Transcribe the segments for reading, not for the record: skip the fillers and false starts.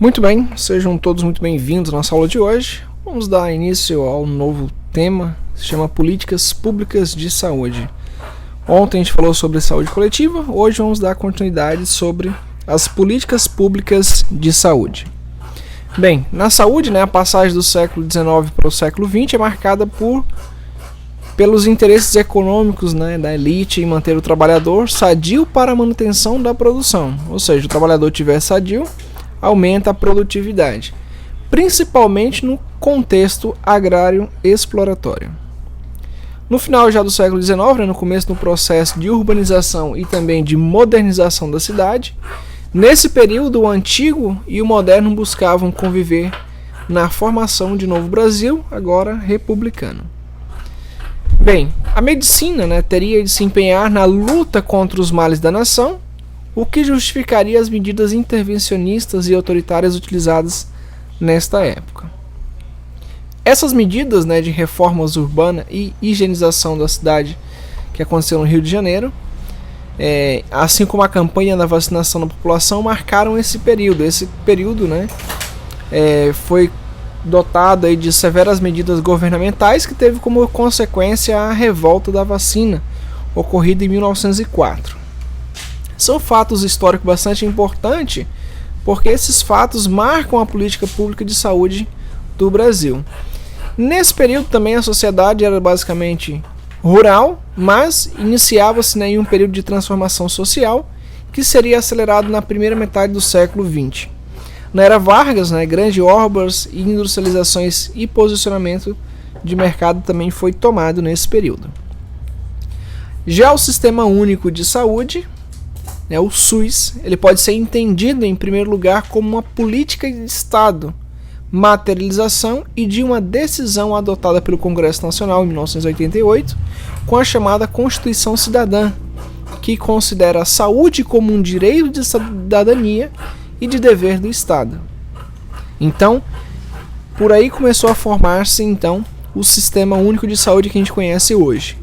Muito bem, sejam todos muito bem-vindos à nossa aula de hoje. Vamos dar início ao novo tema, se chama Políticas Públicas de Saúde. Ontem a gente falou sobre saúde coletiva, hoje vamos dar continuidade sobre as políticas públicas de saúde. Bem, na saúde, a passagem do século XIX para o século XX é marcada pelos interesses econômicos da elite em manter o trabalhador sadio para a manutenção da produção. Ou seja, o trabalhador estiver sadio, aumenta a produtividade, principalmente no contexto agrário exploratório. No final já do século XIX, no começo do processo de urbanização e também de modernização da cidade, nesse período o antigo e o moderno buscavam conviver na formação de novo Brasil, agora republicano. Bem, a medicina teria de se empenhar na luta contra os males da nação, o que justificaria as medidas intervencionistas e autoritárias utilizadas nesta época. Essas medidas de reformas urbanas e higienização da cidade que aconteceu no Rio de Janeiro, assim como a campanha da vacinação da população, marcaram esse período. Esse período foi dotado de severas medidas governamentais que teve como consequência a revolta da vacina, ocorrida em 1904. São fatos históricos bastante importantes, porque esses fatos marcam a política pública de saúde do Brasil. Nesse período também a sociedade era basicamente rural, mas iniciava-se em um período de transformação social que seria acelerado na primeira metade do século XX. Na era Vargas, grandes obras, industrializações e posicionamento de mercado também foi tomado nesse período. Já o Sistema Único de Saúde, o SUS, ele pode ser entendido em primeiro lugar como uma política de Estado, materialização e de uma decisão adotada pelo Congresso Nacional em 1988, com a chamada Constituição Cidadã, que considera a saúde como um direito de cidadania e de dever do Estado. Então, por aí começou a formar-se o Sistema Único de Saúde que a gente conhece hoje.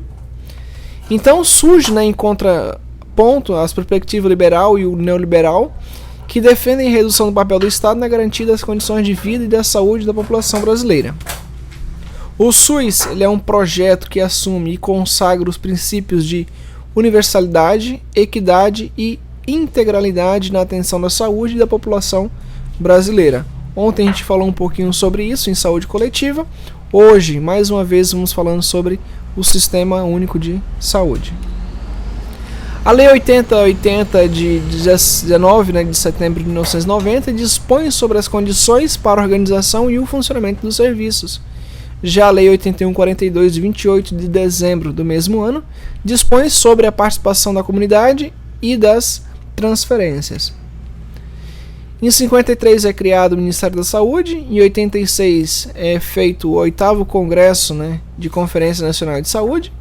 Então surge em contraponto as perspectivas liberal e o neoliberal, que defendem a redução do papel do Estado na garantia das condições de vida e da saúde da população brasileira. O SUS é um projeto que assume e consagra os princípios de universalidade, equidade e integralidade na atenção da saúde da população brasileira. Ontem a gente falou um pouquinho sobre isso em saúde coletiva. Hoje, mais uma vez, vamos falando sobre o Sistema Único de Saúde. A Lei 8080 de 19 de setembro de 1990 dispõe sobre as condições para a organização e o funcionamento dos serviços. Já a Lei 8142 de 28 de dezembro do mesmo ano dispõe sobre a participação da comunidade e das transferências. Em 53 é criado o Ministério da Saúde, em 86 é feito o 8º Congresso de Conferência Nacional de Saúde,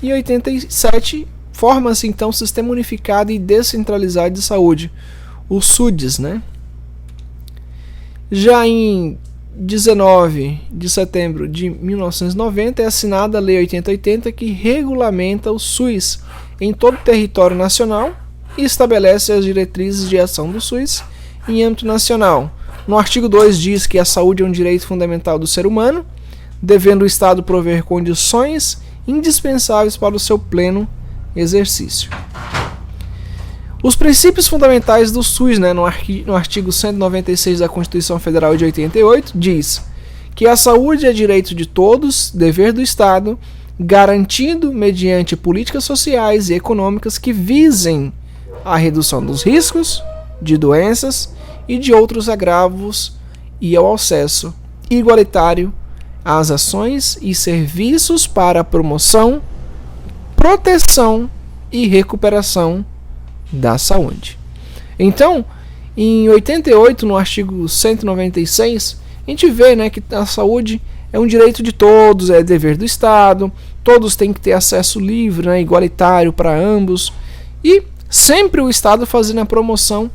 e em 87 forma-se o Sistema Unificado e Descentralizado de Saúde, o SUDES. Já em 19 de setembro de 1990 é assinada a Lei 8080, que regulamenta o SUS em todo o território nacional e estabelece as diretrizes de ação do SUS em âmbito nacional. No artigo 2 diz que a saúde é um direito fundamental do ser humano, devendo o Estado prover condições indispensáveis para o seu pleno exercício. Os princípios fundamentais do SUS, no artigo 196 da Constituição Federal de 88, diz que a saúde é direito de todos, dever do Estado, garantido mediante políticas sociais e econômicas que visem a redução dos riscos de doenças e de outros agravos e ao acesso igualitário às ações e serviços para a promoção, proteção e recuperação da saúde. Então, em 88, no artigo 196, a gente vê que a saúde é um direito de todos, é dever do Estado, todos têm que ter acesso livre, igualitário para ambos, e sempre o Estado fazendo a promoção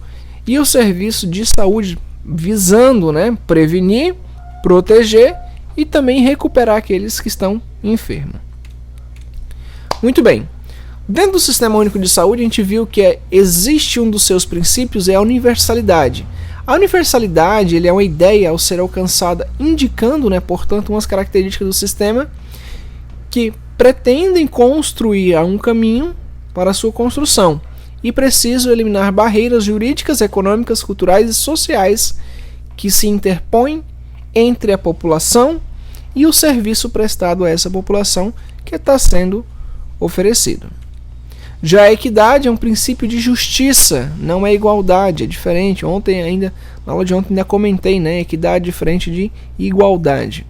e o serviço de saúde visando prevenir, proteger e também recuperar aqueles que estão enfermos. Muito bem. Dentro do Sistema Único de Saúde, a gente viu que existe um dos seus princípios, é a universalidade. A universalidade ele é uma ideia ao ser alcançada, indicando, portanto, umas características do sistema que pretendem construir um caminho para a sua construção e precisam eliminar barreiras jurídicas, econômicas, culturais e sociais que se interpõem entre a população e o serviço prestado a essa população que está sendo oferecido. Já a equidade é um princípio de justiça, não é igualdade, é diferente. Na aula de ontem ainda comentei, equidade diferente de igualdade.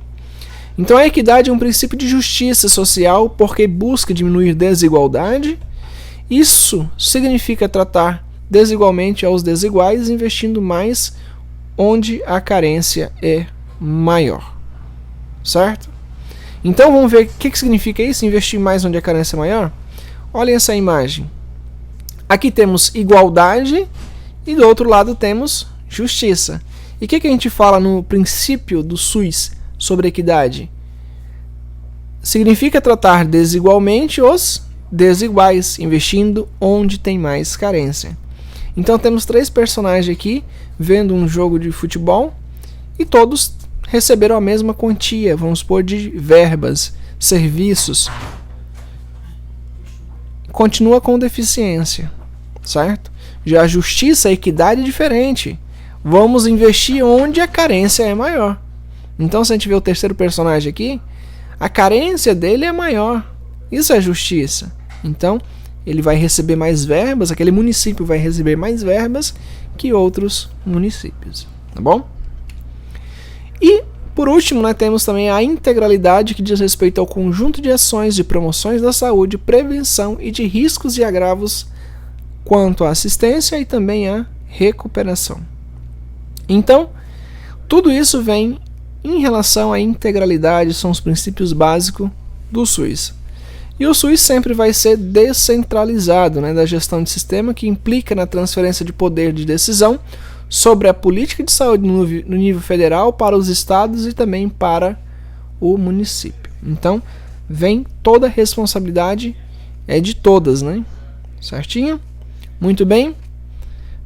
Então a equidade é um princípio de justiça social porque busca diminuir desigualdade. Isso significa tratar desigualmente aos desiguais, investindo mais onde a carência é maior. Certo? Então vamos ver o que significa isso, investir mais onde a carência é maior? Olhem essa imagem. Aqui temos igualdade e do outro lado temos justiça. E o que a gente fala no princípio do SUS sobre equidade? Significa tratar desigualmente os desiguais, investindo onde tem mais carência. Então temos 3 personagens aqui vendo um jogo de futebol e todos receberam a mesma quantia, vamos supor, de verbas, serviços. Continua com deficiência, certo? Já a justiça, a equidade é diferente. Vamos investir onde a carência é maior. Então, se a gente vê o terceiro personagem aqui, a carência dele é maior. Isso é justiça. Então, ele vai receber mais verbas, aquele município vai receber mais verbas que outros municípios. Tá bom? E, por último, temos também a integralidade, que diz respeito ao conjunto de ações de promoções da saúde, prevenção e de riscos e agravos quanto à assistência e também à recuperação. Então, tudo isso vem em relação à integralidade, são os princípios básicos do SUS. E o SUS sempre vai ser descentralizado, da gestão de sistema, que implica na transferência de poder de decisão sobre a política de saúde no nível federal para os estados e também para o município. Então, vem toda a responsabilidade de todas, Certinho? Muito bem.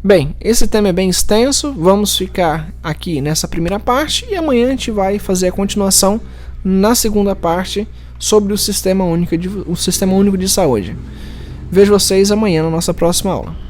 Bem, esse tema é bem extenso, vamos ficar aqui nessa primeira parte e amanhã a gente vai fazer a continuação na segunda parte sobre o Sistema Único de Saúde. Vejo vocês amanhã na nossa próxima aula.